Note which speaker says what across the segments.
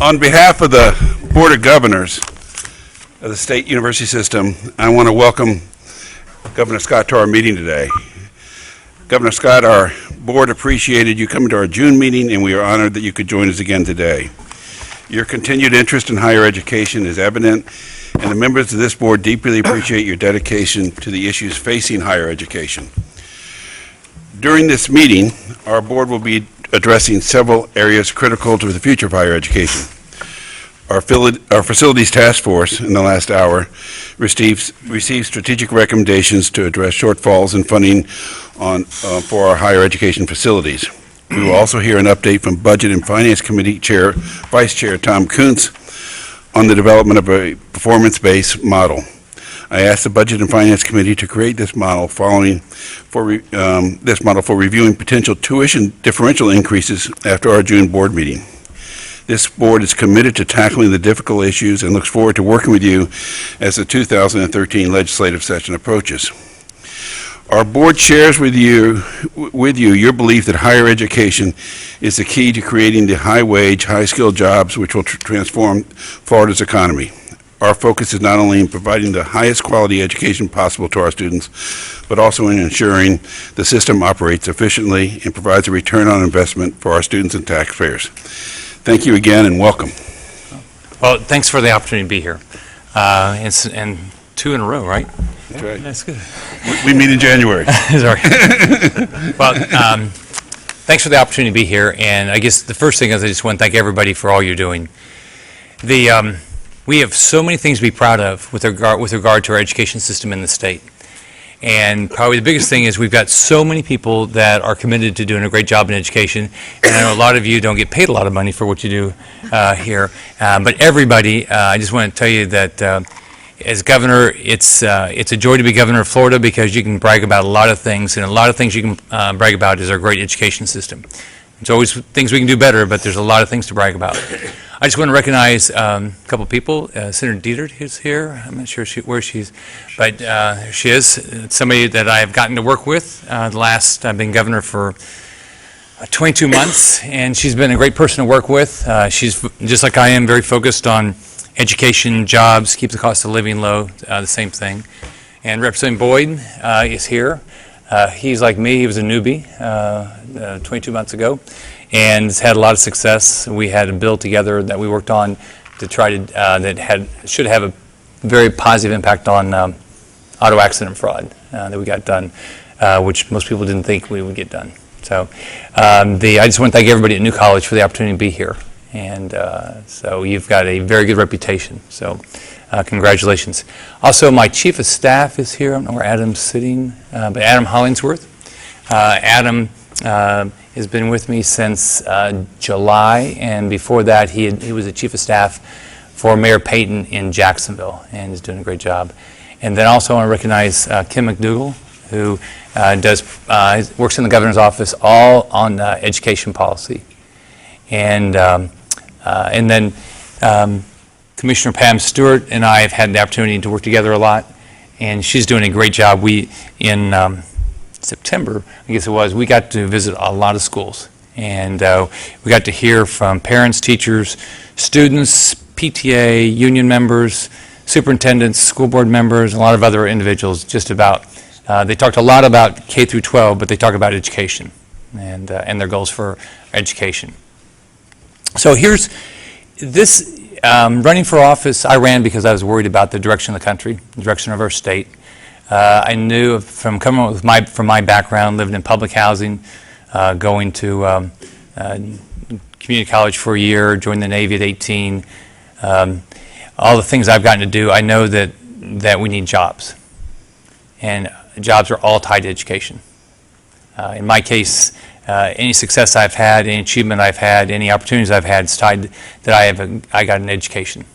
Speaker 1: On behalf of the Board of Governors of the State University System, I want to welcome Governor Scott to our meeting today. Governor Scott, our board appreciated you coming to our June meeting, and we are honored that you could join us again today. Your continued interest in higher education is evident, and the members of this board deeply appreciate your dedication to the issues facing higher education. During this meeting, our board will be addressing several areas critical to the future of higher education. Our facilities task force in the last hour received strategic recommendations to address shortfalls in funding for our higher education facilities. We will also hear an update from Budget and Finance Committee Vice Chair Tom Kuntz on the development of a performance-based model. I asked the Budget and Finance Committee to create this model for reviewing potential tuition differential increases after our June board meeting. This board is committed to tackling the difficult issues and looks forward to working with you as the 2013 legislative session approaches. Our board shares with you your belief that higher education is the key to creating the high-wage, high-skilled jobs which will transform Florida's economy. Our focus is not only in providing the highest quality education possible to our students, but also in ensuring the system operates efficiently and provides a return on investment for our students and taxpayers. Thank you again and welcome.
Speaker 2: Well, thanks for the opportunity to be here. And 2 in a row, right?
Speaker 1: That's right.
Speaker 2: That's good.
Speaker 1: We meet in January.
Speaker 2: Sorry. Well, thanks for the opportunity to be here. And I guess the first thing is I just want to thank everybody for all you're doing. We have so many things to be proud of with regard to our education system in the state. And probably the biggest thing is we've got so many people that are committed to doing a great job in education. And I know a lot of you don't get paid a lot of money for what you do here. But everybody, I just want to tell you that as governor, it's a joy to be governor of Florida because you can brag about a lot of things. And a lot of things you can brag about is our great education system. There's always things we can do better, but there's a lot of things to brag about. I just want to recognize a couple of people. Senator Dietert is here. I'm not sure where she's, but she is. It's somebody that I've gotten to work with. I've been governor for 22 months, and she's been a great person to work with. She's, just like I am, very focused on education, jobs, keep the cost of living low, the same thing. And Representative Boyd is here. He's like me. He was a newbie 22 months ago. And has had a lot of success. We had a bill together that we worked on to try to should have a very positive impact on auto accident fraud that we got done, which most people didn't think we would get done. So I just want to thank everybody at New College for the opportunity to be here. And so you've got a very good reputation. So congratulations. Also, my chief of staff is here. I don't know where Adam's sitting, but Adam Hollingsworth. Adam has been with me since July, and before that he was the chief of staff for Mayor Payton in Jacksonville, and is doing a great job. And then also I want to recognize Kim McDougall, who works in the governor's office all on education policy. And then Commissioner Pam Stewart and I have had the opportunity to work together a lot, and she's doing a great job. In September, I guess it was, we got to visit a lot of schools, and we got to hear from parents, teachers, students, PTA, union members, superintendents, school board members, and a lot of other individuals just about, they talked a lot about K through 12, but they talk about education and their goals for education. So here's this, running for office, I ran because I was worried about the direction of the country, the direction of our state. I knew from coming from my background, living in public housing, going to community college for a year, joined the Navy at 18, all the things I've gotten to do, I know that we need jobs. And jobs are all tied to education. In my case, any success I've had, any achievement I've had, any opportunities I've had, it's tied that I got an education.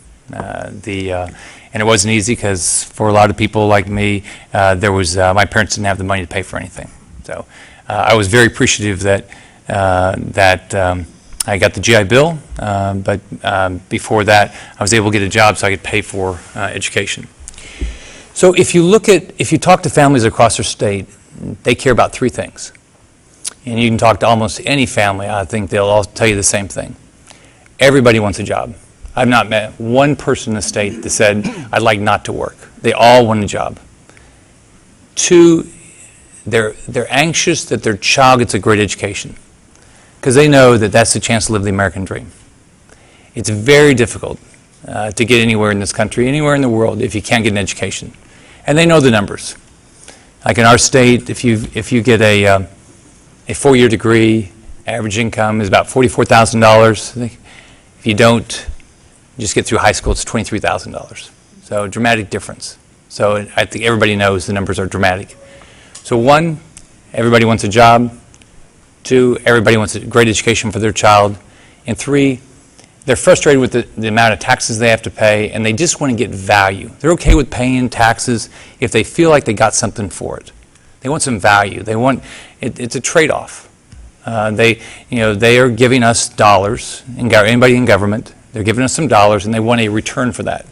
Speaker 2: And it wasn't easy because for a lot of people like me, my parents didn't have the money to pay for anything. So I was very appreciative that I got the GI Bill, but before that, I was able to get a job so I could pay for education. So if you talk to families across our state, they care about 3 things. And you can talk to almost any family, I think they'll all tell you the same thing. everybody wants a job. I've not met one person in the state that said, I'd like not to work. They all want a job. Two, they're anxious that their child gets a great education because they know that that's the chance to live the American dream. It's very difficult to get anywhere in this country, anywhere in the world, if you can't get an education. And they know the numbers. Like in our state, if you get a 4-year degree, average income is about $44,000. If you don't just get through high school, it's $23,000. So dramatic difference. So I think everybody knows the numbers are dramatic. So one, everybody wants a job. Two, everybody wants a great education for their child. And three, they're frustrated with the amount of taxes they have to pay, and they just want to get value. They're okay with paying taxes if they feel like they got something for it. They want some value. They want it's a trade-off. They are giving us dollars. Anybody in government, they're giving us some dollars, and they want a return for that.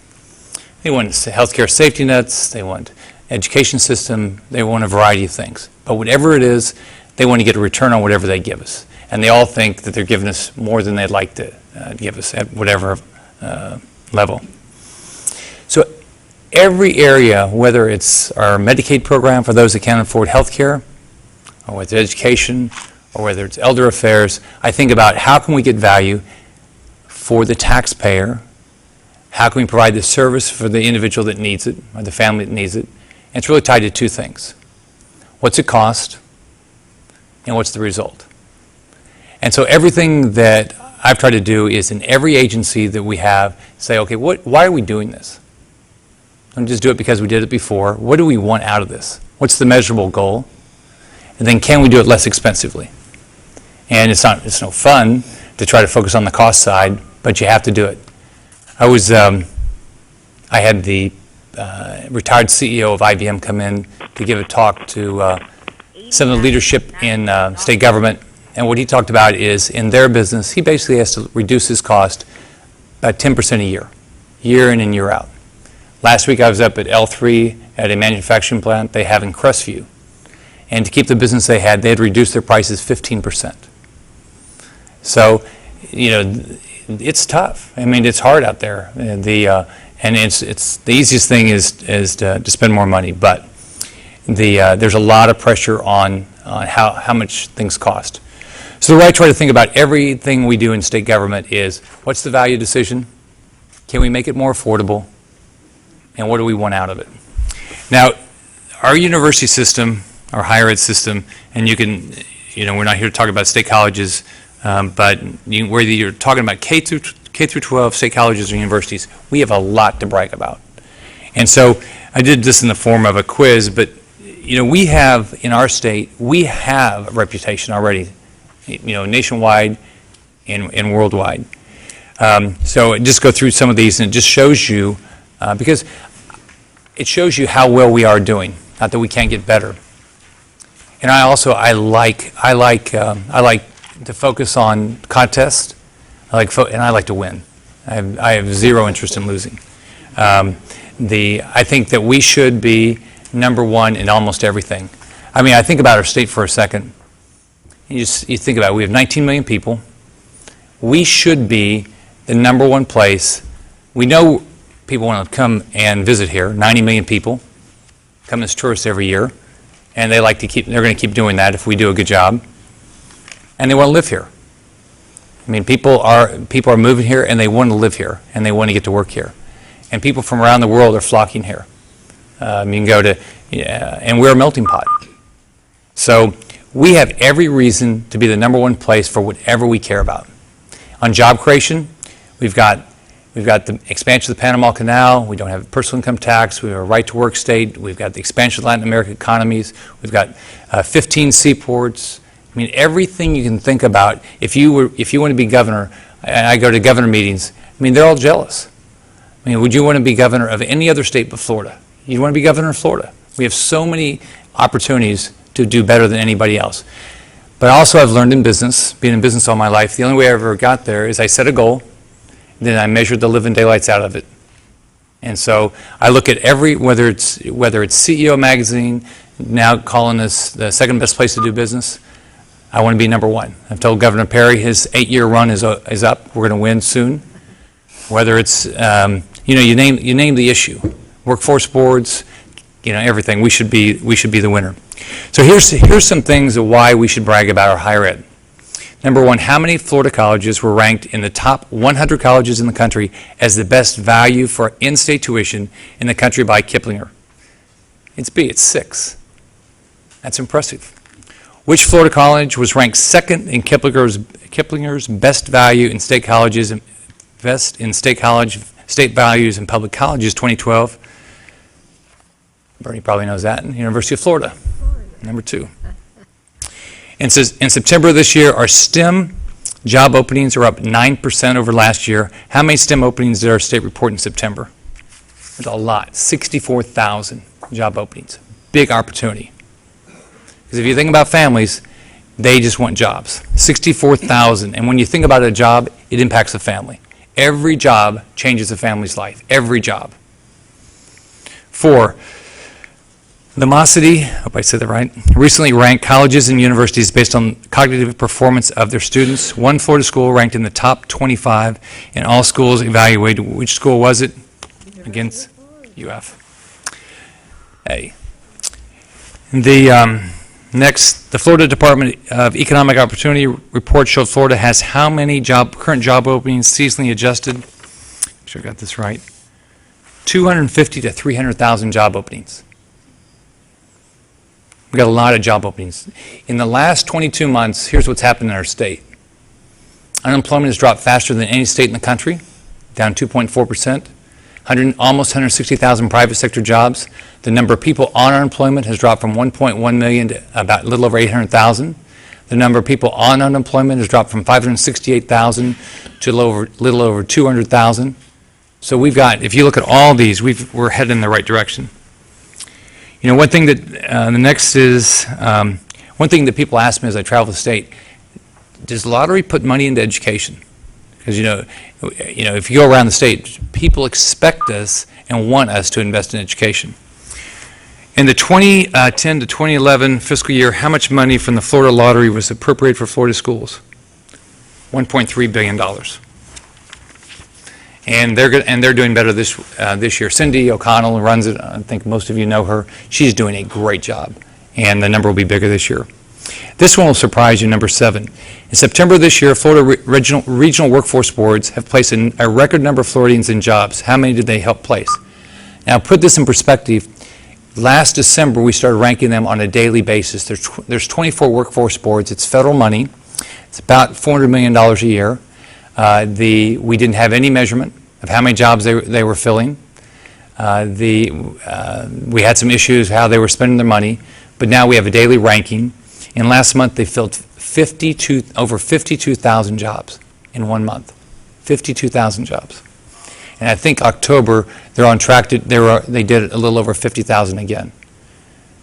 Speaker 2: They want healthcare safety nets. They want education system. They want a variety of things. But whatever it is, they want to get a return on whatever they give us. And they all think that they're giving us more than they'd like to give us at whatever level. So every area, whether it's our Medicaid program for those that can't afford health care, or whether it's education, or whether it's elder affairs, I think about how can we get value for the taxpayer, how can we provide the service for the individual that needs it, or the family that needs it. And it's really tied to two things. What's it cost, and what's the result? And so everything that I've tried to do is in every agency that we have, say, okay, why are we doing this? Don't just do it because we did it before. What do we want out of this? What's the measurable goal? And then can we do it less expensively? And it's no fun to try to focus on the cost side, but you have to do it. I had the retired CEO of IBM come in to give a talk to some of the leadership in state government. And what he talked about is in their business, he basically has to reduce his cost by 10% a year in and year out. Last week I was up at L3 at a manufacturing plant they have in Crestview. And to keep the business they had reduced their prices 15%. So, it's tough. I mean, it's hard out there. And it's the easiest thing is to spend more money, but there's a lot of pressure on how much things cost. So the way I try to think about everything we do in state government is, what's the value decision? Can we make it more affordable? And what do we want out of it? Now, our university system, our higher ed system, and we're not here to talk about state colleges, but whether you're talking about K through 12 state colleges or universities, we have a lot to brag about. And so I did this in the form of a quiz, but we have, in our state, we have a reputation already, nationwide and worldwide. So just go through some of these, and it just shows you, because it shows you how well we are doing, not that we can't get better. And I like to focus on contests, and I like to win. I have zero interest in losing. I think that we should be number one in almost everything. I mean, I think about our state for a second. You think about it, we have 19 million people. We should be the number one place. We know people want to come and visit here, 90 million people come as tourists every year, and they're going to keep doing that if we do a good job. And they want to live here. I mean, people are moving here, and they want to live here, and they want to get to work here. And people from around the world are flocking here. You can go to, and we're a melting pot. So we have every reason to be the number one place for whatever we care about. On job creation, we've got the expansion of the Panama Canal. We don't have a personal income tax. We have a right-to-work state. We've got the expansion of Latin American economies. We've got 15 seaports. I mean, everything you can think about. If you want to be governor, and I go to governor meetings, I mean, they're all jealous. I mean, would you want to be governor of any other state but Florida? You'd want to be governor of Florida. We have so many opportunities to do better than anybody else. But also I've learned in business, being in business all my life, the only way I ever got there is I set a goal, then I measured the living daylights out of it. And so I look at whether it's CEO Magazine, now calling us the second best place to do business, I want to be number one. I've told Governor Perry his 8-year run is up. We're going to win soon. Whether it's, you name the issue, workforce boards, everything. We should be the winner. So here's some things of why we should brag about our higher ed. Number one, how many Florida colleges were ranked in the top 100 colleges in the country as the best value for in-state tuition in the country by Kiplinger? It's B, it's 6. That's impressive. Which Florida college was ranked second in Kiplinger's best value in state colleges, best in state values in public colleges 2012? Bernie probably knows that. University of Florida, number 2. And says in September of this year, our STEM job openings are up 9% over last year. How many STEM openings did our state report in September? There's a lot, 64,000 job openings. Big opportunity. Because if you think about families, they just want jobs. 64,000. And when you think about a job, it impacts a family. Every job changes a family's life. Every job. 4, Lumosity, I hope I said that right, recently ranked colleges and universities based on cognitive performance of their students. One Florida school ranked in the top 25, and all schools evaluated. Which school was it? Against UF. A. The Florida Department of Economic Opportunity report showed Florida has how many current job openings seasonally adjusted? Make sure I got this right. 250 to 300,000 job openings. We've got a lot of job openings. In the last 22 months, here's what's happened in our state. Unemployment has dropped faster than any state in the country, down 2.4%. Almost 160,000 private sector jobs. The number of people on unemployment has dropped from 1.1 million to about a little over 800,000. The number of people on unemployment has dropped from 568,000 to a little over 200,000. So we've got, if you look at all these, we're headed in the right direction. One thing that, the next is, one thing that people ask me as I travel the state, does lottery put money into education? Because, if you go around the state, people expect us and want us to invest in education. In the 2010 to 2011 fiscal year, how much money from the Florida lottery was appropriated for Florida schools? $1.3 billion. And they're doing better this year. Cindy O'Connell runs it. I think most of you know her. She's doing a great job, and the number will be bigger this year. This one will surprise you, number 7. In September of this year, Florida regional workforce boards have placed a record number of Floridians in jobs. How many did they help place? Now, put this in perspective. Last December, we started ranking them on a daily basis. There's 24 workforce boards. It's federal money. It's about $400 million a year. We didn't have any measurement of how many jobs they were filling. We had some issues how they were spending their money, but now we have a daily ranking. And last month they filled over 52,000 jobs in 1 month. 52,000 jobs. And I think October they're on track to they did a little over 50,000 again.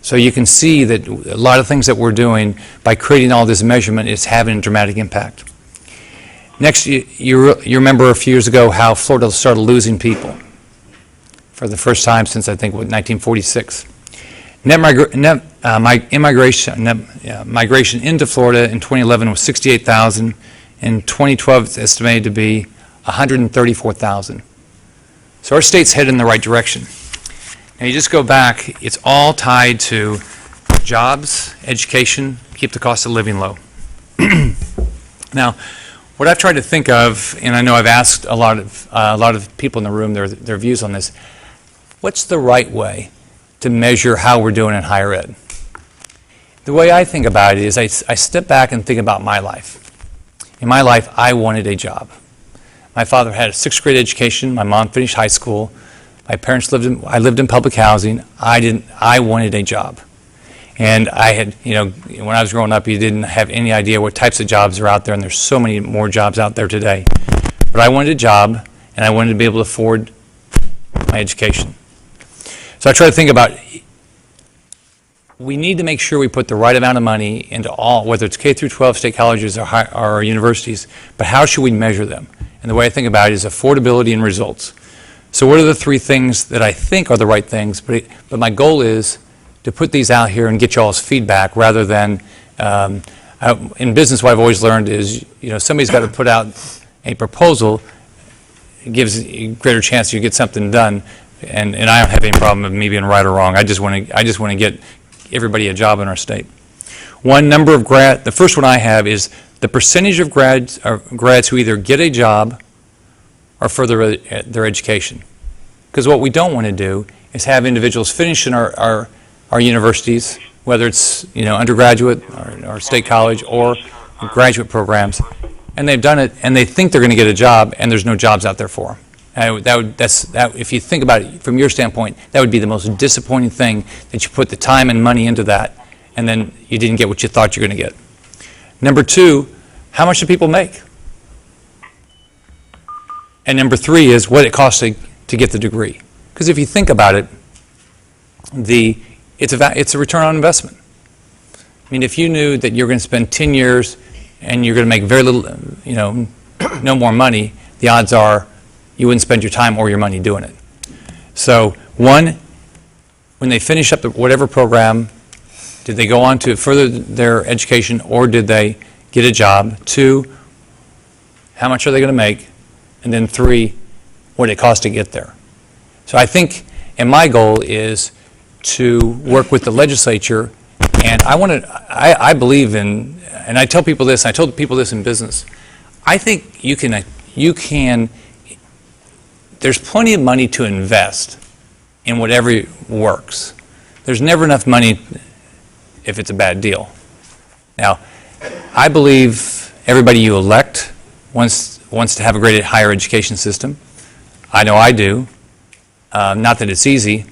Speaker 2: So you can see that a lot of things that we're doing by creating all this measurement is having a dramatic impact. Next, you remember a few years ago how Florida started losing people for the first time since, I think, 1946. Migration into Florida in 2011 was 68,000. In 2012, it's estimated to be 134,000. So our state's headed in the right direction. Now, you just go back, it's all tied to jobs, education, keep the cost of living low. Now, what I've tried to think of, and I know I've asked a lot of people in the room their views on this, what's the right way to measure how we're doing in higher ed? The way I think about it is I step back and think about my life. In my life, I wanted a job. My father had a 6th grade education. My mom finished high school. My parents I lived in public housing. I wanted a job. And I had, when I was growing up, you didn't have any idea what types of jobs are out there, and there's so many more jobs out there today. But I wanted a job, and I wanted to be able to afford my education. So I try to think about, we need to make sure we put the right amount of money into all, whether it's K through 12 state colleges or universities, but how should we measure them? And the way I think about it is affordability and results. So what are the 3 things that I think are the right things? But my goal is to put these out here and get y'all's feedback rather than In business, what I've always learned is, somebody's got to put out a proposal. It gives a greater chance you get something done, and I don't have any problem with me being right or wrong. I just want to get everybody a job in our state. The first one I have is the percentage of grads who either get a job or further their education. Because what we don't want to do is have individuals finish in our universities, whether it's undergraduate or state college or graduate programs, and they've done it and they think they're going to get a job and there's no jobs out there for them. If you think about it from your standpoint, that would be the most disappointing thing, that you put the time and money into that and then you didn't get what you thought you were going to get. Number two, how much do people make? And number three is what it costs to get the degree. Because if you think about it, it's a return on investment. I mean, if you knew that you're going to spend 10 years and you're going to make very little, no more money, the odds are you wouldn't spend your time or your money doing it. So, one, when they finish up whatever program, did they go on to further their education or did they get a job? Two, how much are they going to make? And then three, what it costs to get there. So I think, and my goal is to work with the legislature, and I believe in, and I tell people this, I told people this in business, I think you can, there's plenty of money to invest in whatever works. There's never enough money if it's a bad deal. Now, I believe everybody you elect wants to have a great higher education system. I know I do. Not that it's easy.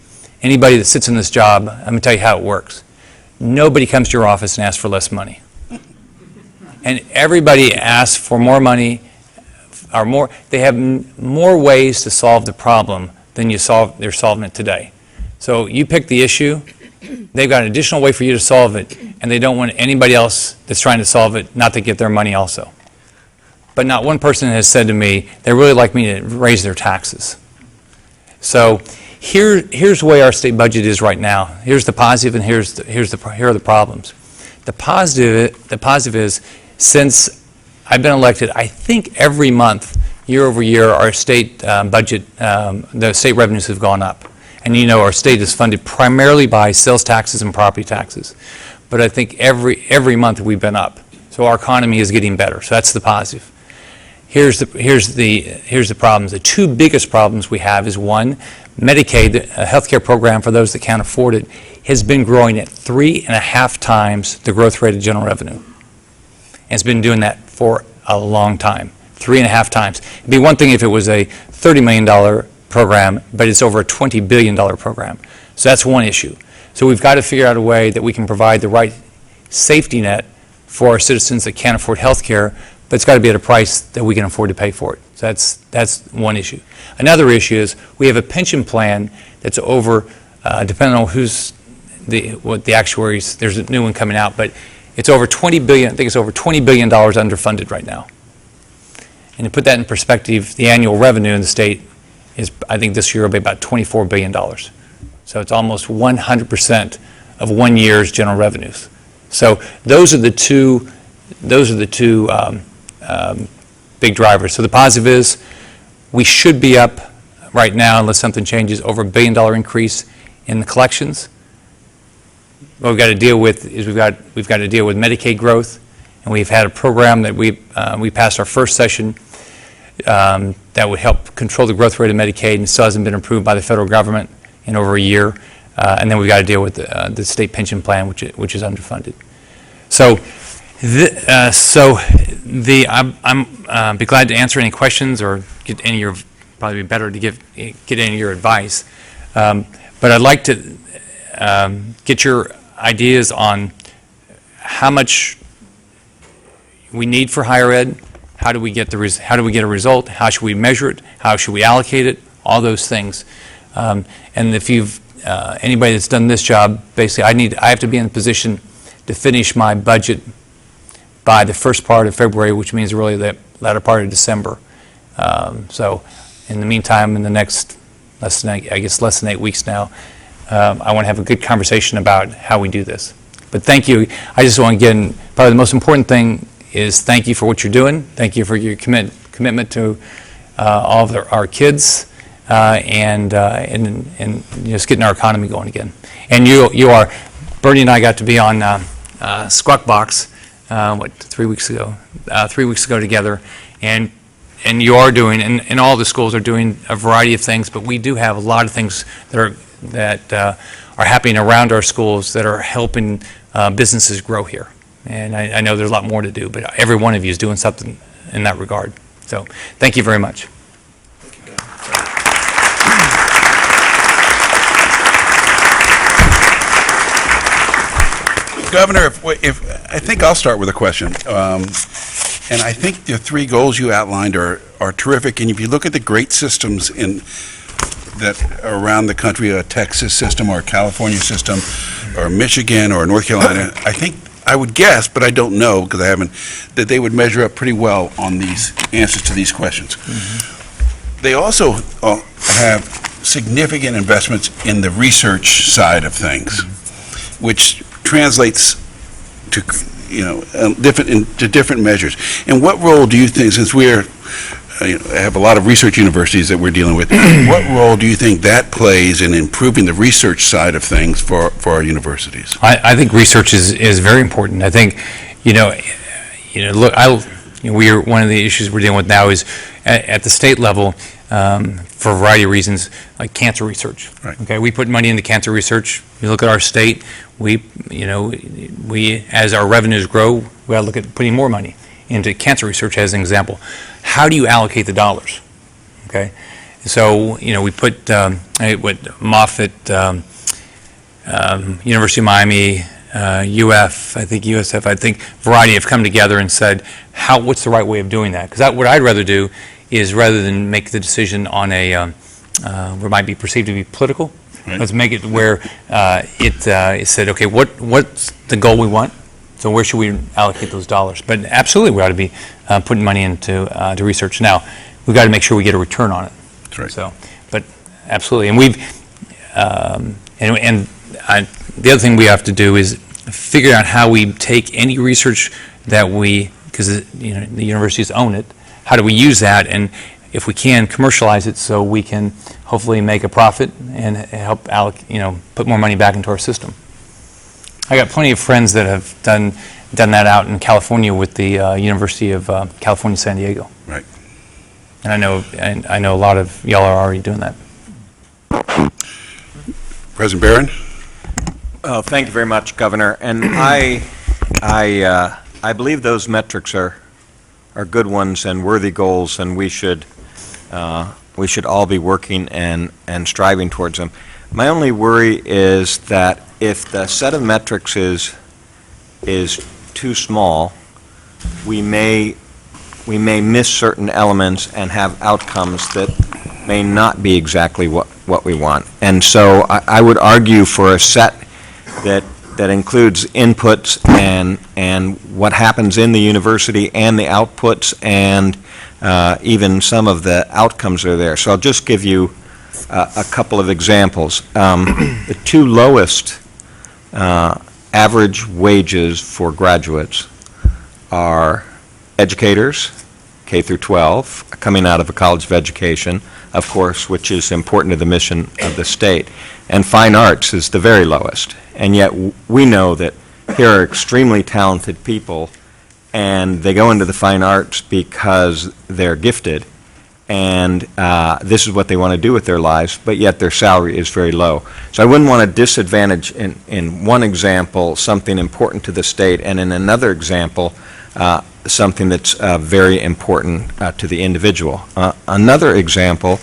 Speaker 2: Anybody that sits in this job, I'm going to tell you how it works. Nobody comes to your office and asks for less money. And everybody asks for more money, or more. They have more ways to solve the problem than they're solving it today. So you pick the issue, they've got an additional way for you to solve it, and they don't want anybody else that's trying to solve it not to get their money also. But not one person has said to me, they really like me to raise their taxes. So here's where our state budget is right now. Here's the positive, and here are the problems. The positive is, since I've been elected, I think every month, year over year, our state budget, the state revenues have gone up. And our state is funded primarily by sales taxes and property taxes. But I think every month we've been up. So our economy is getting better. So that's the positive. Here's the problems. The two biggest problems we have is, one, Medicaid, a health care program for those that can't afford it, has been growing at 3.5 times the growth rate of general revenue. And it's been doing that for a long time, 3.5 times. It'd be one thing if it was a $30 million program, but it's over a $20 billion program. So that's one issue. So we've got to figure out a way that we can provide the right safety net for our citizens that can't afford health care, but it's got to be at a price that we can afford to pay for it. So that's one issue. Another issue is we have a pension plan that's over, depending on what the actuaries, there's a new one coming out, but it's over $20 billion, I think it's over $20 billion underfunded right now. And to put that in perspective, the annual revenue in the state is, I think this year will be about $24 billion. So it's almost 100% of 1 year's general revenues. So those are the two big drivers. So the positive is we should be up right now, unless something changes, over $1 billion increase in the collections. What we've got to deal with is we've got to deal with Medicaid growth, and we've had a program that we passed our first session that would help control the growth rate of Medicaid, and still hasn't been approved by the federal government in over a year. And then we've got to deal with the state pension plan, which is underfunded. So. I'm be glad to answer any questions or get any of your, probably be better to get any of your advice. But I'd like to get your ideas on how much we need for higher ed, how do we get a result, how should we measure it, how should we allocate it, all those things. And if you've anybody that's done this job, basically I have to be in a position to finish my budget by the first part of February, which means really the latter part of December. So in the meantime, in the next less than 8 weeks now, I want to have a good conversation about how we do this. But thank you. I just want to get probably the most important thing is thank you for what you're doing. Thank you for your commitment to all of our kids and just getting our economy going again. And you are, Bernie and I got to be on Squawk Box, 3 weeks ago? 3 weeks ago together, and you are doing, and all the schools are doing a variety of things, but we do have a lot of things that are happening around our schools that are helping businesses grow here. And I know there's a lot more to do, but every one of you is doing something in that regard. So thank you very much.
Speaker 1: Governor, if I think I'll start with a question. And I think the three goals you outlined are terrific. And if you look at the great systems that are around the country, a Texas system or a California system or Michigan or North Carolina, I would guess, but I don't know because I haven't, that they would measure up pretty well on these answers to these questions. Mm-hmm. They also have significant investments in the research side of things, which translates to different measures. And what role do you think, since we're have a lot of research universities that we're dealing with, what role do you think that plays in improving the research side of things for our universities?
Speaker 2: I think research is very important. I think look, we are, one of the issues we're dealing with now is at the state level, for a variety of reasons, like cancer research.
Speaker 1: Right.
Speaker 2: Okay, we put money into cancer research. You look at our state, we as our revenues grow, we got to look at putting more money into cancer research as an example. How do you allocate the dollars? Okay, so we put Moffitt, University of Miami, UF, I think USF, I think variety have come together and said, what's the right way of doing that? Because what I'd rather do is, rather than make the decision on a what might be perceived to be political, right, let's make it where it said, okay, what's the goal we want? So where should we allocate those dollars? But absolutely, we ought to be putting money into to research. Now, we've got to make sure we get a return on it.
Speaker 1: That's right.
Speaker 2: So, but absolutely, and we've the other thing we have to do is figure out how we take any research that because the universities own it. How do we use that, and if we can, commercialize it so we can hopefully make a profit and help put more money back into our system. I got plenty of friends that have done that out in California with the University of California, San Diego.
Speaker 1: Right.
Speaker 2: And I know a lot of y'all are already doing that.
Speaker 1: President Barron?
Speaker 3: Oh, thank you very much, Governor. And I believe those metrics are good ones and worthy goals, and we should all be working and striving towards them. My only worry is that if the set of metrics is too small, we may miss certain elements and have outcomes that may not be exactly what we want. And so I would argue for a set that includes inputs and what happens in the university and the outputs and even some of the outcomes are there. So I'll just give you a couple of examples. The two lowest average wages for graduates are educators, K through 12, coming out of a college of education, of course, which is important to the mission of the state. And fine arts is the very lowest. And yet we know that here are extremely talented people, and they go into the fine arts because they're gifted, and this is what they want to do with their lives, but yet their salary is very low. So I wouldn't want to disadvantage in one example something important to the state, and in another example something that's very important to the individual. Another example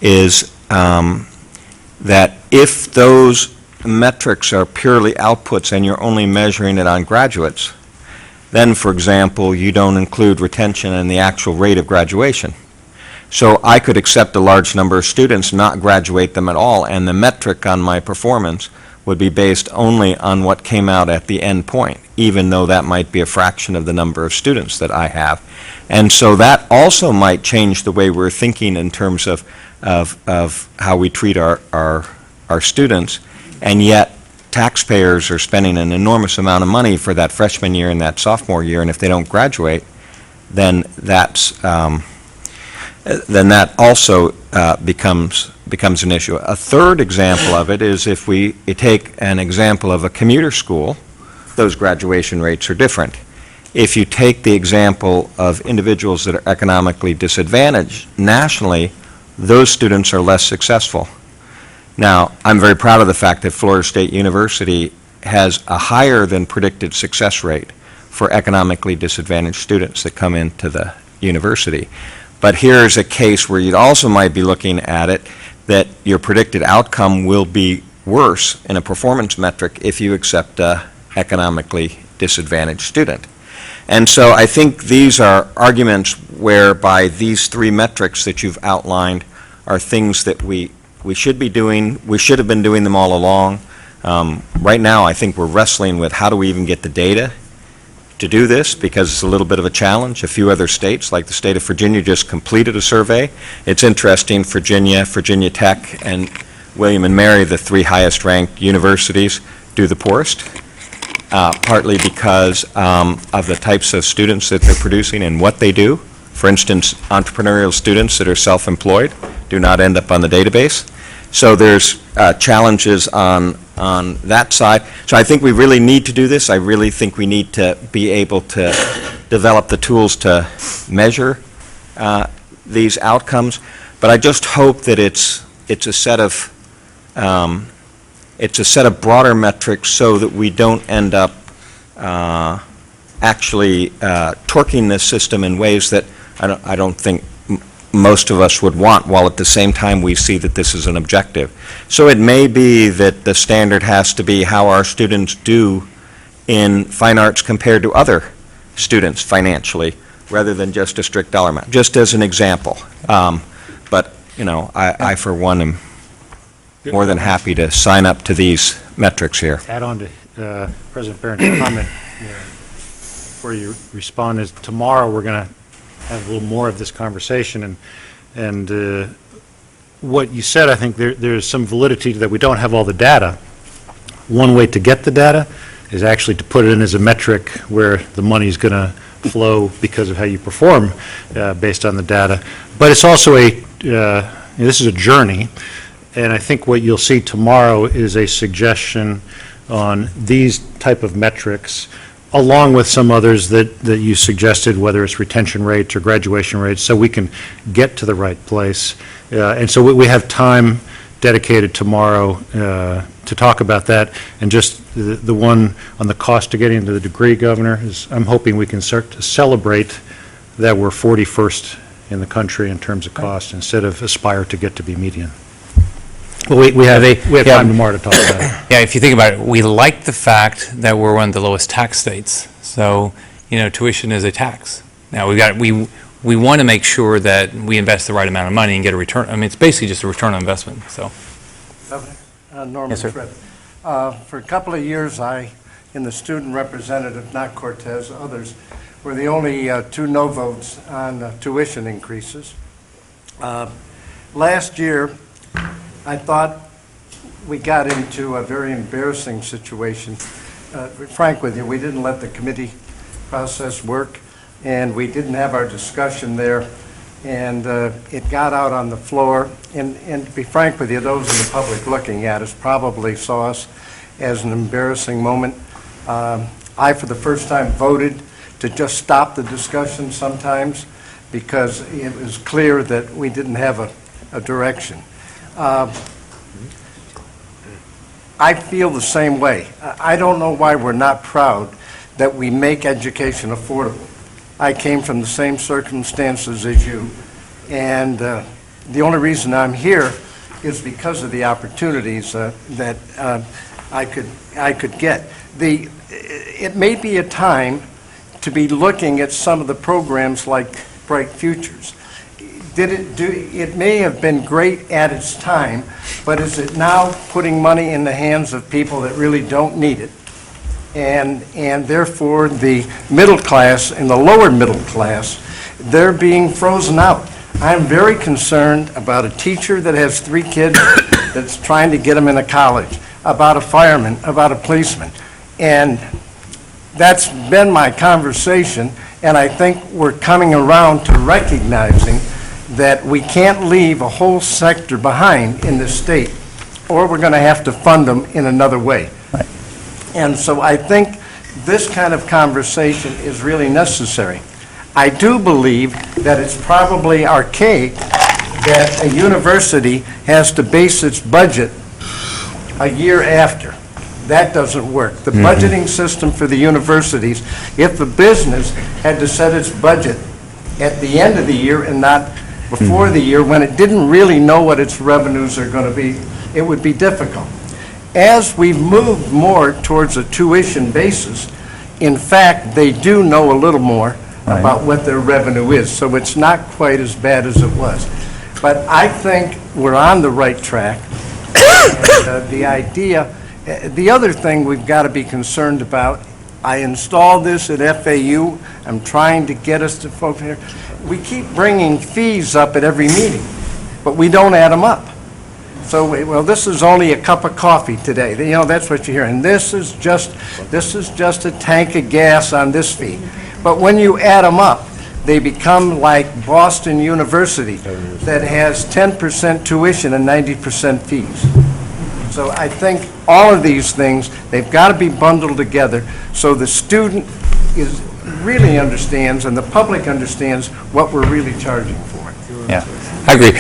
Speaker 3: is that if those metrics are purely outputs and you're only measuring it on graduates, then, for example, you don't include retention and the actual rate of graduation. So I could accept a large number of students, not graduate them at all, and the metric on my performance would be based only on what came out at the end point, even though that might be a fraction of the number of students that I have. And so that also might change the way we're thinking in terms of how we treat our students, and yet taxpayers are spending an enormous amount of money for that freshman year and that sophomore year, and if they don't graduate, then that also becomes an issue. A third example of it is if we take an example of a commuter school, those graduation rates are different. If you take the example of individuals that are economically disadvantaged nationally, those students are less successful. Now, I'm very proud of the fact that Florida State University has a higher than predicted success rate for economically disadvantaged students that come into the university. But here's a case where you also might be looking at it that your predicted outcome will be worse in a performance metric if you accept an economically disadvantaged student. And so I think these are arguments whereby these three metrics that you've outlined are things that we should be doing. We should have been doing them all along. Right now, I think we're wrestling with how do we even get the data to do this, because it's a little bit of a challenge. A few other states, like the state of Virginia, just completed a survey. It's interesting, Virginia Tech, and William and Mary, the three highest ranked universities, do the poorest, partly because of the types of students that they're producing and what they do. For instance, entrepreneurial students that are self-employed do not end up on the database. So there's challenges on that side. So I think we really need to do this. I really think we need to be able to develop the tools to measure these outcomes. But I just hope that it's a set of broader metrics so that we don't end up actually torquing this system in ways that I don't think most of us would want, while at the same time we see that this is an objective. So it may be that the standard has to be how our students do in fine arts compared to other students financially, rather than just a strict dollar amount, just as an example. But, you know, I for one am more than happy to sign up to these metrics here.
Speaker 4: Add on to President Barron's comment before you respond is tomorrow we're going to have a little more of this conversation, and what you said, I think there's some validity to that. We don't have all the data. One way to get the data is actually to put it in as a metric where the money's going to flow because of how you perform based on the data. But it's also this is a journey, and I think what you'll see tomorrow is a suggestion on these type of metrics, along with some others that you suggested, whether it's retention rates or graduation rates, so we can get to the right place. And so we have time dedicated tomorrow to talk about that. And just the one on the cost of getting to the degree, Governor, is I'm hoping we can start to celebrate that we're 41st in the country in terms of cost instead of aspire to get to be median. Well, we have time tomorrow to talk about it.
Speaker 2: Yeah, if you think about it, we like the fact that we're one of the lowest tax states. So, you know, tuition is a tax. Now, we want to make sure that we invest the right amount of money and get a return. I mean, it's basically just a return on investment, so.
Speaker 5: Norman
Speaker 2: Yes, sir.
Speaker 5: Tripp. For a couple of years, in the student representative, not Cortez, others, were the only two no votes on tuition increases. Last year, I thought we got into a very embarrassing situation. Frank with you, we didn't let the committee process work, and we didn't have our discussion there, and it got out on the floor. And to be frank with you, those in the public looking at us probably saw us as an embarrassing moment. I, for the first time, voted to just stop the discussion sometimes because it was clear that we didn't have a direction. I feel the same way. I don't know why we're not proud that we make education affordable. I came from the same circumstances as you, and the only reason I'm here is because of the opportunities that I could get. It may be a time to be looking at some of the programs like Bright Futures. It may have been great at its time, but is it now putting money in the hands of people that really don't need it? And therefore, the middle class and the lower middle class, they're being frozen out. I'm very concerned about a teacher that has 3 kids that's trying to get them into college. about a fireman, about a policeman. And that's been my conversation, and I think we're coming around to recognizing that we can't leave a whole sector behind in this state, or we're going to have to fund them in another way.
Speaker 2: Right.
Speaker 5: And so I think this kind of conversation is really necessary. I do believe that it's probably archaic that a university has to base its budget a year after. That doesn't work. The budgeting system for the universities, if the business had to set its budget at the end of the year and not before the year, when it didn't really know what its revenues are going to be, it would be difficult. As we've moved more towards a tuition basis, in fact, they do know a little more about what their revenue is, so it's not quite as bad as it was. But I think we're on the right track. And, the other thing we've got to be concerned about, I installed this at FAU, I'm trying to get us to folks here, we keep bringing fees up at every meeting, but we don't add them up. So, well, this is only a cup of coffee today, you know, that's what you hear, and this is just a tank of gas on this fee. But when you add them up, they become like Boston University that has 10% tuition and 90% fees. So I think all of these things, they've got to be bundled together so the student really understands and the public understands what we're really charging for.
Speaker 2: Yeah, I agree.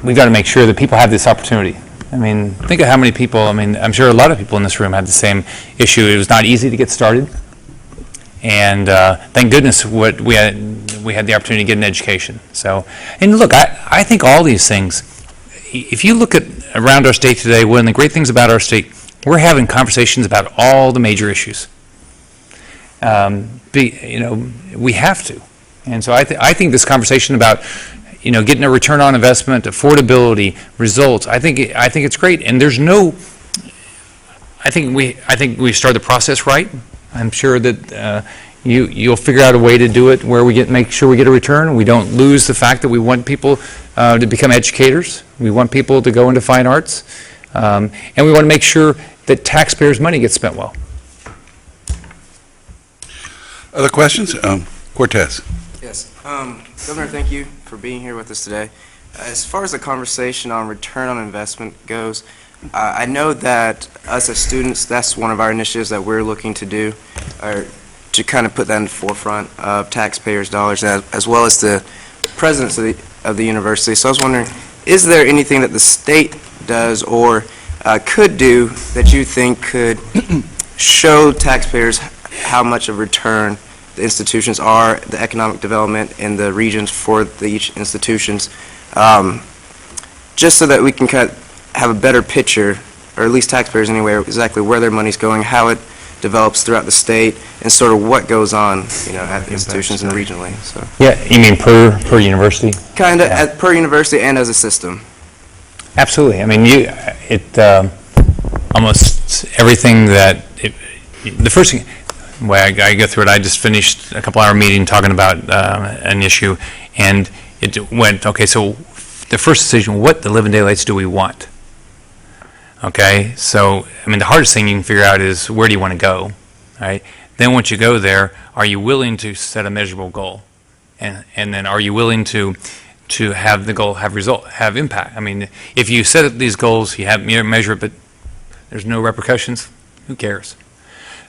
Speaker 2: We've got to make sure that people have this opportunity. I mean, think of how many people, I mean, I'm sure a lot of people in this room had the same issue. It was not easy to get started. And thank goodness we had the opportunity to get an education. So, and look, I think all these things, if you look at around our state today, one of the great things about our state, we're having conversations about all the major issues. You know, we have to. And so I think this conversation about, you know, getting a return on investment, affordability, results, I think it's great. And there's no, I think we start the process right. I'm sure that you'll figure out a way to do it where make sure we get a return. We don't lose the fact that we want people to become educators. We want people to go into fine arts. And we want to make sure that taxpayers' money gets spent well.
Speaker 1: Other questions? Cortez.
Speaker 6: Yes. Governor, thank you for being here with us today. As far as the conversation on return on investment goes, I know that us as students, that's one of our initiatives that we're looking to do, or to kind of put that in the forefront of taxpayers' dollars, as well as the presidents of the university. So I was wondering, is there anything that the state does or could do that you think could show taxpayers how much of return the institutions are, the economic development in the regions for each institutions, just so that we can kind of have a better picture, or at least taxpayers anyway, exactly where their money's going, how it develops throughout the state, and sort of what goes on, you know, at the institutions and regionally. So
Speaker 2: Yeah, you mean per university?
Speaker 6: kind of per university and as a system.
Speaker 2: Absolutely. I mean, almost everything the first thing, way I go through it, I just finished a couple-hour meeting talking about an issue, and it went, okay, so the first decision, what the living daylights do we want? Okay, so, I mean, the hardest thing you can figure out is where do you want to go, right? Then once you go there, are you willing to set a measurable goal? And then are you willing to have the goal have impact? I mean, if you set these goals, you measure it, but there's no repercussions, who cares?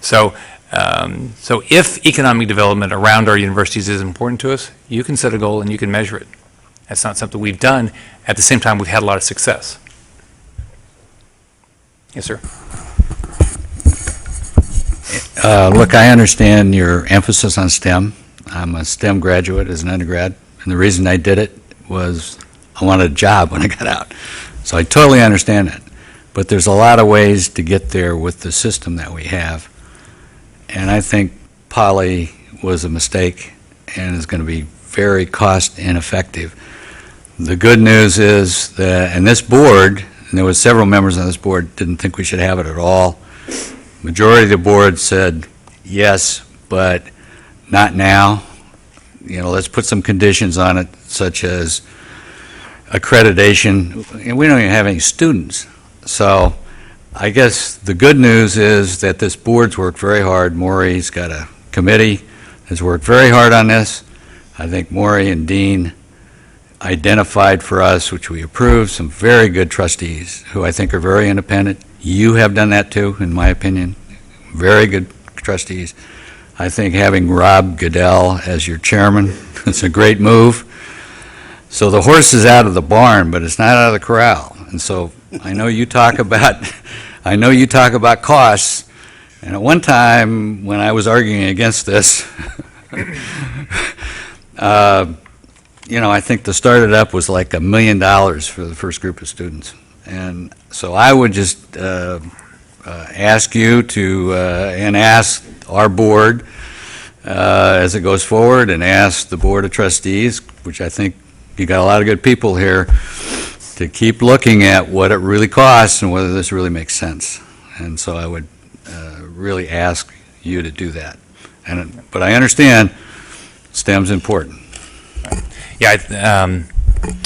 Speaker 2: So if economic development around our universities is important to us, you can set a goal and you can measure it. That's not something we've done. At the same time, we've had a lot of success. Yes, sir.
Speaker 7: Look, I understand your emphasis on STEM. I'm a STEM graduate as an undergrad, and the reason I did it was I wanted a job when I got out. So I totally understand it. But there's a lot of ways to get there with the system that we have. And I think Poly was a mistake and is going to be very cost ineffective. The good news is that, and this board, and there was several members on this board, didn't think we should have it at all. Majority of the board said yes, but not now. You know, let's put some conditions on it, such as accreditation, and we don't even have any students. So I guess the good news is that this board's worked very hard. Maury's got a committee that's worked very hard on this. I think Maury and Dean identified for us, which we approved, some very good trustees who I think are very independent. You have done that too, in my opinion. Very good trustees. I think having Rob Goodell as your chairman is a great move. So the horse is out of the barn, but it's not out of the corral. And so I know you talk about, costs. And at one time, when I was arguing against this, I think to start it up was like $1 million for the first group of students. And so I would just ask you to, and ask our board as it goes forward, and ask the Board of Trustees, which I think you got a lot of good people here, to keep looking at what it really costs and whether this really makes sense. And so I would really ask you to do that. But I understand STEM's important.
Speaker 2: Yeah,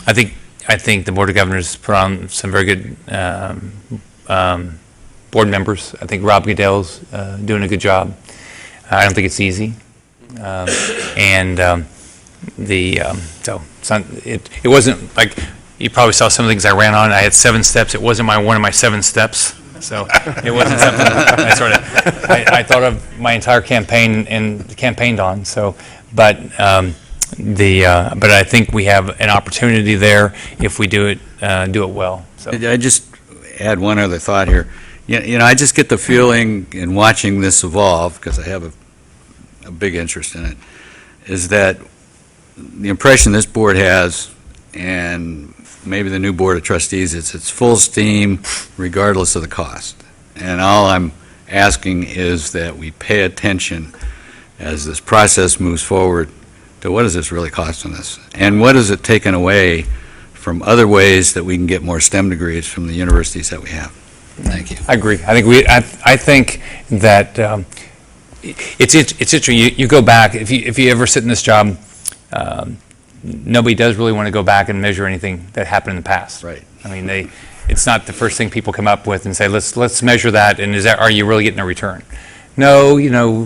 Speaker 2: I think the Board of Governors put on some very good board members. I think Rob Goodell's doing a good job. I don't think it's easy, so it wasn't like you probably saw some of the things I ran on. I had 7 steps. It wasn't one of my 7 steps, so it wasn't something I thought of my entire campaign and campaigned on. So, but I think we have an opportunity there if we do it well. So.
Speaker 7: I just add one other thought here. I just get the feeling in watching this evolve, because I have a big interest in it, is that the impression this board has, and maybe the new Board of Trustees, is it's full steam regardless of the cost. And all I'm asking is that we pay attention as this process moves forward to what does this really cost on us? And what is it taken away from other ways that we can get more STEM degrees from the universities that we have? Thank you.
Speaker 2: I agree. I think that it's interesting. You go back, if you ever sit in this job, nobody does really want to go back and measure anything that happened in the past.
Speaker 7: Right.
Speaker 2: I mean, it's not the first thing people come up with and say, let's measure that, and are you really getting a return? No,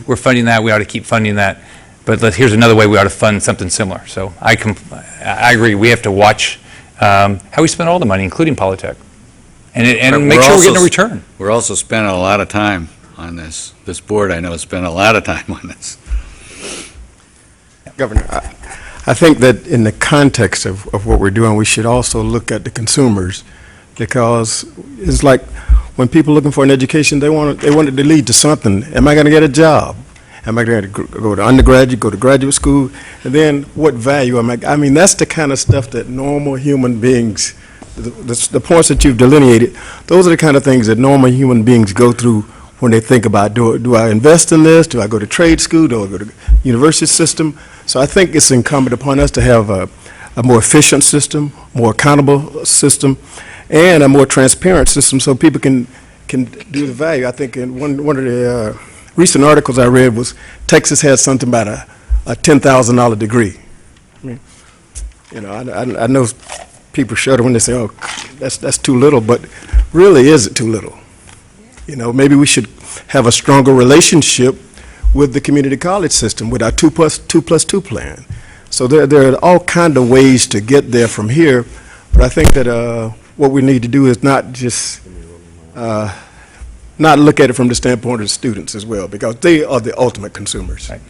Speaker 2: we're funding that. We ought to keep funding that. But here's another way we ought to fund something similar. So I agree. We have to watch how we spend all the money, including Polytech, and make sure we're getting a return.
Speaker 7: We're also spending a lot of time on this. This board, I know, has spent a lot of time on this.
Speaker 8: Governor, I think that in the context of what we're doing, we should also look at the consumers, because it's like when people are looking for an education, they want it to lead to something. Am I going to get a job? Am I going to go to undergraduate, go to graduate school? And then what value am I mean, that's the kind of stuff that normal human beings, the points that you've delineated, those are the kind of things that normal human beings go through when they think about, do I invest in this? Do I go to trade school? Do I go to university system? So I think it's incumbent upon us to have a more efficient system, more accountable system, and a more transparent system so people can do the value. I think in one of the recent articles I read was Texas has something about a $10,000 degree. I mean, I know people shudder when they say, "Oh, that's too little," but really, is it too little? Maybe we should have a stronger relationship with the community college system, with our 2+2 plan. So there are all kind of ways to get there from here, but I think that what we need to do is not just not look at it from the standpoint of the students as well, because they are the ultimate consumers.
Speaker 2: Right.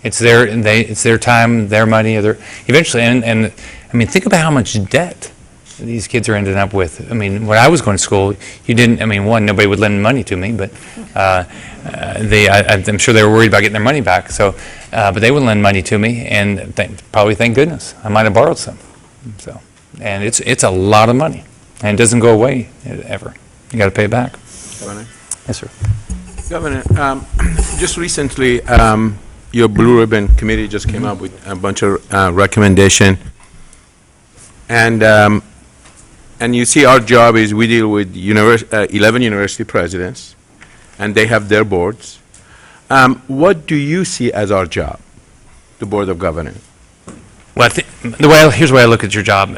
Speaker 2: It's their time, their money, eventually, and I mean, think about how much debt these kids are ending up with. I mean, when I was going to school, nobody would lend money to me, but I'm sure they were worried about getting their money back. So, but they would lend money to me, and probably thank goodness I might have borrowed some. So, and it's a lot of money, and it doesn't go away ever. You got to pay it back.
Speaker 9: Governor?
Speaker 2: Yes, sir.
Speaker 9: Governor, just recently, your Blue Ribbon Committee just came up with a bunch of recommendation, and you see our job is we deal with 11 university presidents, and they have their boards. What do you see as our job, the Board of Governors?
Speaker 2: Well, here's the way I look at your job.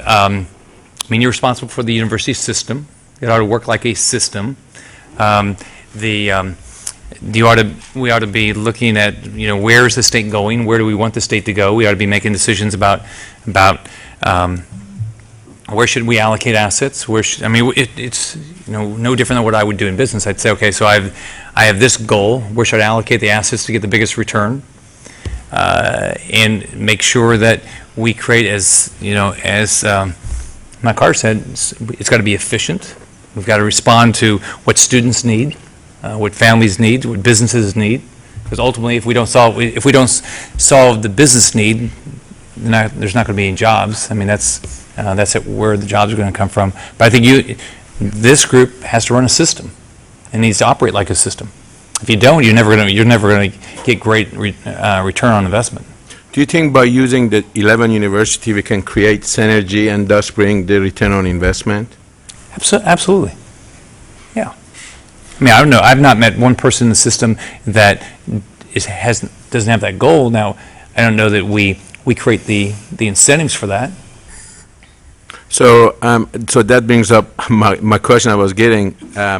Speaker 2: I mean, you're responsible for the university system. It ought to work like a system. We ought to be looking at, where is the state going? Where do we want the state to go? We ought to be making decisions about where should we allocate assets? It's no different than what I would do in business. I'd say, okay, so I have this goal. Where should I allocate the assets to get the biggest return? And make sure that we create, as my car said, it's got to be efficient. We've got to respond to what students need, what families need, what businesses need. Because ultimately, if we don't solve the business need, there's not going to be any jobs. I mean, that's where the jobs are going to come from. But I think this group has to run a system and needs to operate like a system. If you don't, you're never going to get great return on investment.
Speaker 9: Do you think by using the 11 university we can create synergy and thus bring the return on investment?
Speaker 2: Absolutely. Yeah. I mean, I don't know. I've not met one person in the system that doesn't have that goal. Now, I don't know that we create the incentives for that.
Speaker 9: So, so that brings up my question I was getting.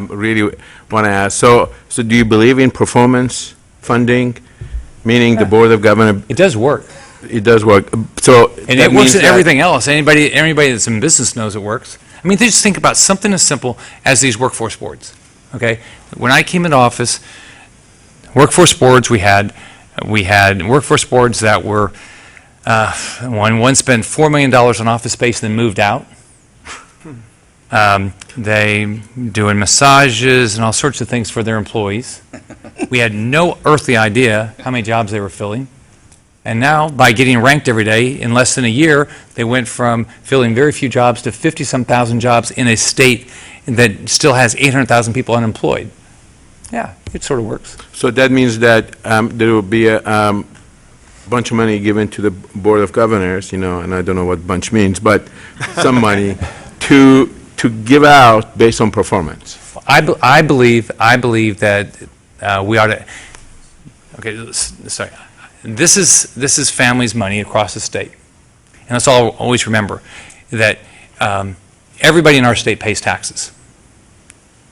Speaker 9: Really want to ask. So do you believe in performance funding, meaning the Board of Governors?
Speaker 2: It does work.
Speaker 9: It does work. So
Speaker 2: and it works in everything else. Anybody that's in business knows it works. I mean, just think about something as simple as these workforce boards. Okay, when I came into office, workforce boards we had workforce boards that were. One spent $4 million on office space and then moved out. They doing massages and all sorts of things for their employees. We had no earthly idea how many jobs they were filling. And now, by getting ranked every day, in less than a year, they went from filling very few jobs to 50-some thousand jobs in a state that still has 800,000 people unemployed. Yeah, it sort of works.
Speaker 9: So that means that there will be a bunch of money given to the Board of Governors, and I don't know what bunch means, but some money to give out based on performance.
Speaker 2: I believe that we ought to. Okay, sorry. This is families' money across the state, and let's all always remember that everybody in our state pays taxes.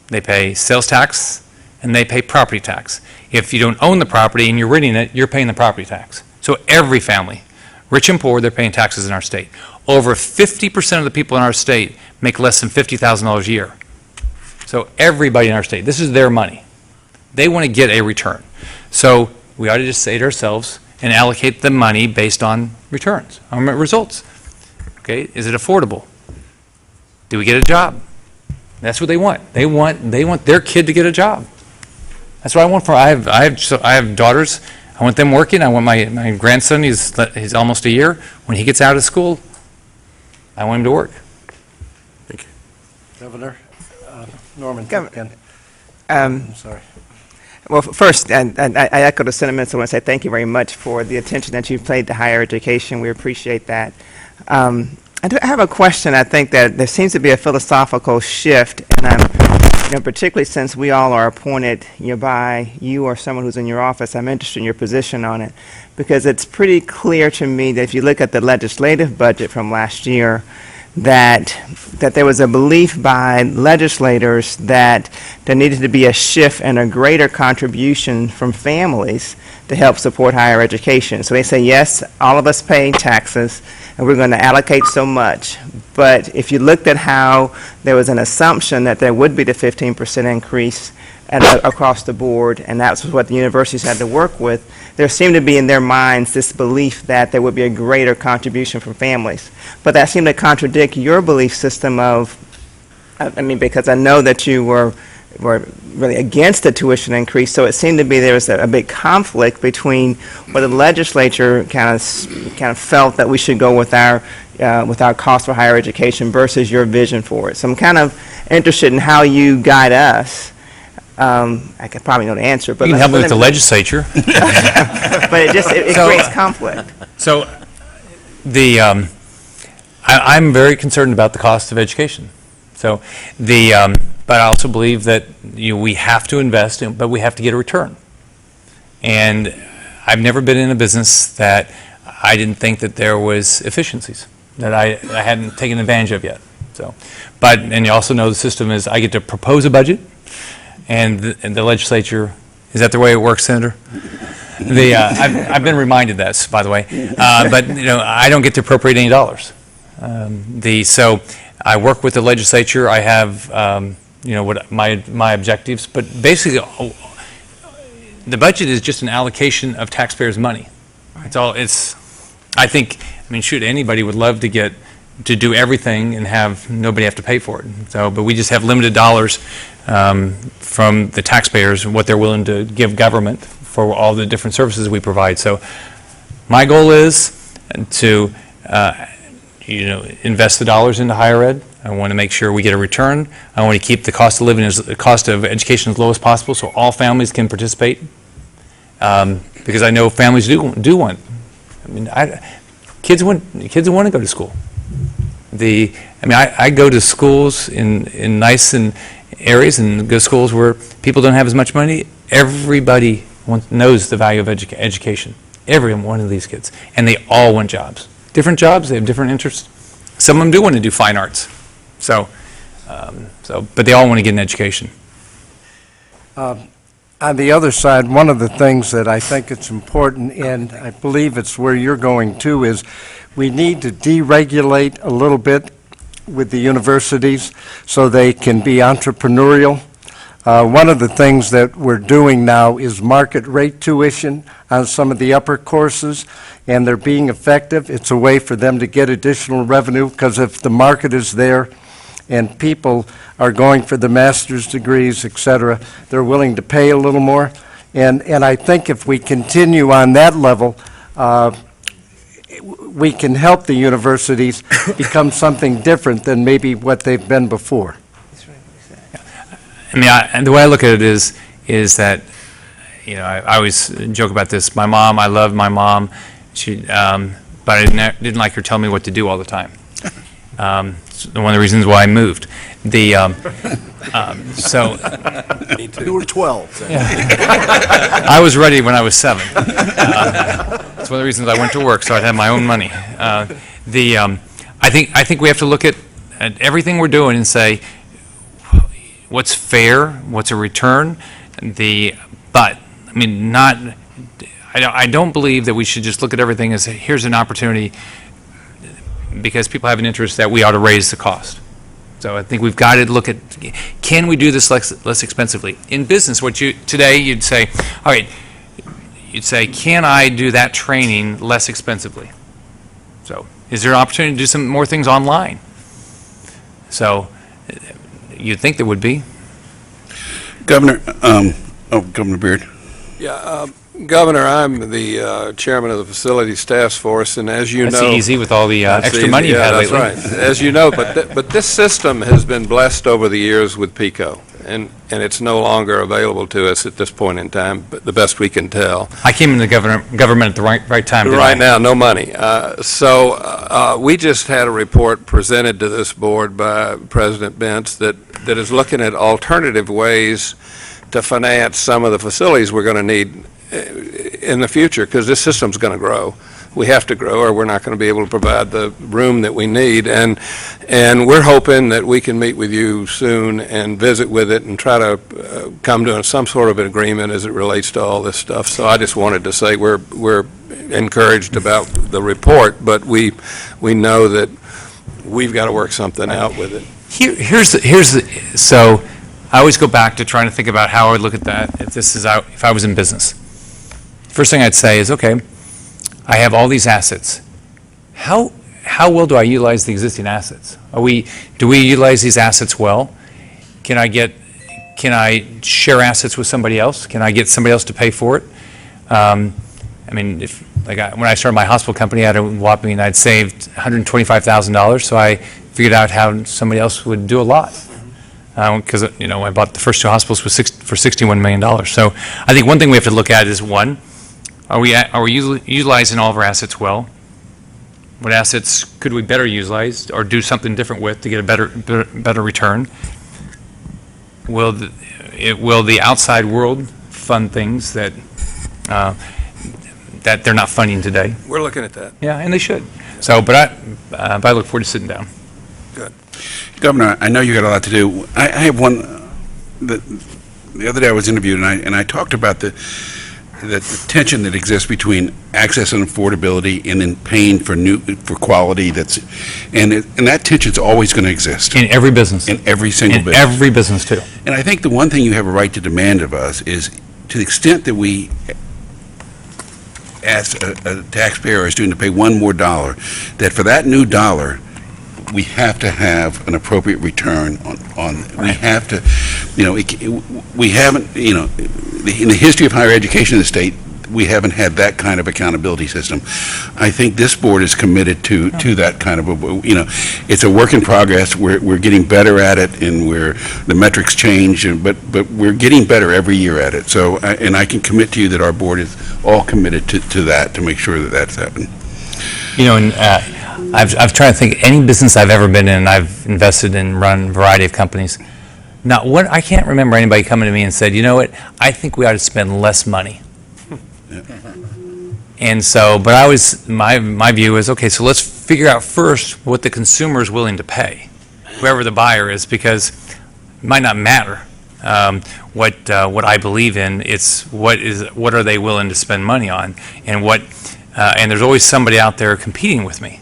Speaker 2: They pay sales tax and they pay property tax. If you don't own the property and you're renting it, you're paying the property tax. So every family, rich and poor, they're paying taxes in our state. Over 50% of the people in our state make less than $50,000 a year. So everybody in our state, this is their money. They want to get a return. So we ought to just say to ourselves and allocate the money based on returns, on results. Okay, is it affordable? Do we get a job? That's what they want. They want their kid to get a job. That's what I want for. I have daughters. I want them working. I want my grandson, he's almost a year. When he gets out of school, I want him to work.
Speaker 9: Thank you.
Speaker 5: Governor, Norman.
Speaker 10: I'm
Speaker 5: sorry.
Speaker 10: Well, first, and I echo the sentiments. I want to say thank you very much for the attention that you've paid to higher education. We appreciate that. I have a question. I think that there seems to be a philosophical shift, and particularly since we all are appointed by you or someone who's in your office, I'm interested in your position on it, because it's pretty clear to me that if you look at the legislative budget from last year, that there was a belief by legislators that there needed to be a shift and a greater contribution from families to help support higher education. So they say, yes, all of us pay taxes, and we're going to allocate so much. But if you looked at how there was an assumption that there would be the 15% increase across the board, and that's what the universities had to work with, there seemed to be in their minds this belief that there would be a greater contribution from families. But that seemed to contradict your belief system of, because I know that you were really against the tuition increase, so it seemed to be there was a big conflict between what the legislature kind of felt that we should go with our cost for higher education versus your vision for it. So I'm kind of interested in how you guide us. I could probably know the answer, but
Speaker 2: You can help me with the legislature.
Speaker 10: but it creates conflict.
Speaker 2: So I'm very concerned about the cost of education. So but I also believe that we have to invest, but we have to get a return. And I've never been in a business that I didn't think that there was efficiencies that I hadn't taken advantage of yet. So, and you also know the system is, I get to propose a budget, and the legislature, is that the way it works, Senator? I've been reminded this, by the way, but, I don't get to appropriate any dollars. So I work with the legislature, I have, what my objectives, but basically, the budget is just an allocation of taxpayers' money. Shoot, anybody would love to do everything and have nobody have to pay for it. So, but we just have limited dollars from the taxpayers and what they're willing to give government for all the different services we provide. So, my goal is to, invest the dollars into higher ed. I want to make sure we get a return. I want to keep the cost of living, the cost of education as low as possible, so all families can participate. Because I know families do want. Kids want to go to school. I go to schools in nice areas and go to schools where people don't have as much money. Everybody knows the value of education. Every one of these kids, and they all want jobs. Different jobs. They have different interests. Some of them do want to do fine arts. But they all want to get an education.
Speaker 5: On the other side, one of the things that I think it's important, and I believe it's where you're going to, is we need to deregulate a little bit with the universities so they can be entrepreneurial. One of the things that we're doing now is market rate tuition on some of the upper courses, and they're being effective. It's a way for them to get additional revenue, because if the market is there and people are going for the master's degrees, et cetera, they're willing to pay a little more. And I think if we continue on that level, we can help the universities become something different than maybe what they've been before.
Speaker 2: And the way I look at it is that, I always joke about this. My mom, I love my mom. She, but I didn't like her telling me what to do all the time. It's one of the reasons why I moved. You
Speaker 11: were 12.
Speaker 2: I was ready when I was 7. It's one of the reasons I went to work, so I'd have my own money. I think we have to look at everything we're doing and say, what's fair, what's a return, I don't believe that we should just look at everything as, here's an opportunity, because people have an interest that we ought to raise the cost. So I think we've got to look at, can we do this less expensively? In business, today you'd say, all right, can I do that training less expensively? So is there an opportunity to do some more things online? So you'd think there would be.
Speaker 1: Governor, Governor Beard.
Speaker 12: Yeah, Governor, I'm the chairman of the Facilities Task Force, and as you know...
Speaker 2: That's easy with all the extra money you've had lately.
Speaker 12: That's right. As you know, but this system has been blessed over the years with PICO, and it's no longer available to us at this point in time, but the best we can tell.
Speaker 2: I came into government at the right time.
Speaker 12: Right now, no money. So we just had a report presented to this board by President Bentz that is looking at alternative ways to finance some of the facilities we're going to need in the future, because this system's going to grow. We have to grow, or we're not going to be able to provide the room that we need. And we're hoping that we can meet with you soon and visit with it and try to come to some sort of an agreement as it relates to all this stuff. So I just wanted to say we're encouraged about the report, but we know that we've got to work something out with it.
Speaker 2: So I always go back to trying to think about how I would look at that if I was in business. First thing I'd say is, okay, I have all these assets. How well do I utilize the existing assets? Do we utilize these assets well? Can I share assets with somebody else? Can I get somebody else to pay for it? When I started my hospital company, I'd saved $125,000, so I figured out how somebody else would do a lot. Because I bought the first 2 hospitals for $61 million. So I think one thing we have to look at is, one, are we utilizing all of our assets well? What assets could we better utilize or do something different with to get a better return? Will the outside world fund things that they're not funding today?
Speaker 12: We're looking at that.
Speaker 2: Yeah, and they should. So, but I look forward to sitting down.
Speaker 1: Governor, I know you got a lot to do. I have one, the other day I was interviewed, and I talked about the tension that exists between access and affordability and then paying for quality and that tension's always going to exist.
Speaker 2: In every business.
Speaker 1: In every single
Speaker 2: In
Speaker 1: business.
Speaker 2: every business, too.
Speaker 1: And I think the one thing you have a right to demand of us is, to the extent that we ask a taxpayer or a student to pay one more dollar, that for that new dollar, we have to have an appropriate return on we have to, we haven't, in the history of higher education in the state, we haven't had that kind of accountability system. I think this board is committed to that kind of, it's a work in progress. We're getting better at it, and the metrics change, but we're getting better every year at it. So, and I can commit to you that our board is all committed to that, to make sure that that's happening.
Speaker 2: And I've tried to think, any business I've ever been in, I've invested in, run a variety of companies. I can't remember anybody coming to me and said, you know what, I think we ought to spend less money. And so, but my view is, okay, so let's figure out first what the consumer is willing to pay, whoever the buyer is, because it might not matter what I believe in. It's what are they willing to spend money on, and and there's always somebody out there competing with me.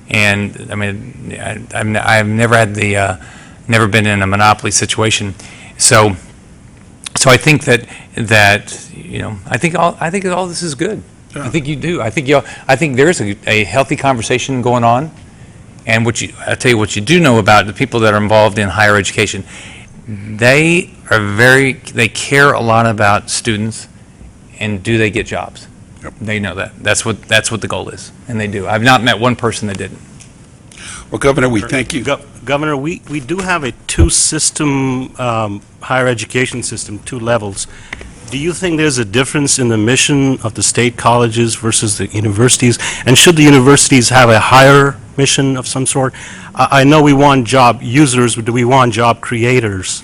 Speaker 2: And I mean, I've never had never been in a monopoly situation, so I think that I think all this is good. Yeah. I think you do. I think there's a healthy conversation going on, and I'll tell you what you do know about the people that are involved in higher education. They care a lot about students, and do they get jobs?
Speaker 1: Yep.
Speaker 2: They know that. That's what the goal is, and they do. I've not met one person that didn't.
Speaker 1: Well, Governor, we thank you.
Speaker 11: Governor, we do have a two-system higher education system, 2 levels. Do you think there's a difference in the mission of the state colleges versus the universities? And should the universities have a higher mission of some sort? I know we want job users, but do we want job creators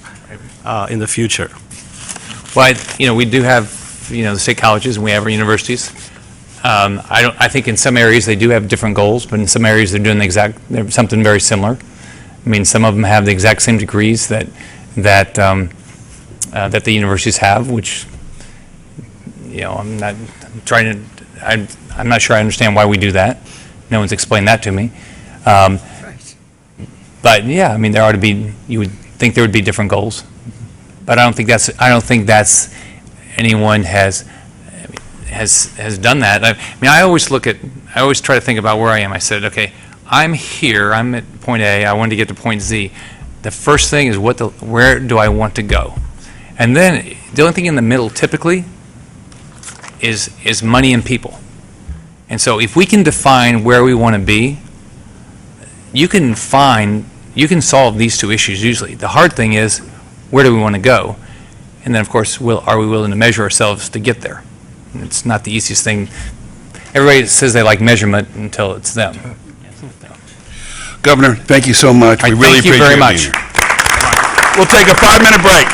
Speaker 11: in the future?
Speaker 2: Well, we do have the state colleges, and we have our universities. I think in some areas they do have different goals, but in some areas they're doing something very similar. I mean, some of them have the exact same degrees that the universities have, which I'm not sure I understand why we do that. No one's explained that to me. But yeah, I mean, you would think there would be different goals, but I don't think that's anyone has done that. I mean, I always try to think about where I am. I said, okay, I'm here, I'm at point A, I want to get to point Z. The first thing is where do I want to go? And then the only thing in the middle typically is money and people. And so if we can define where we want to be, you can solve these 2 issues usually. The hard thing is, where do we want to go? And then, of course, are we willing to measure ourselves to get there? And it's not the easiest thing. Everybody says they like measurement until it's them.
Speaker 1: Governor, thank you so much. We really appreciate
Speaker 2: you very much.
Speaker 1: We'll take a 5-minute break.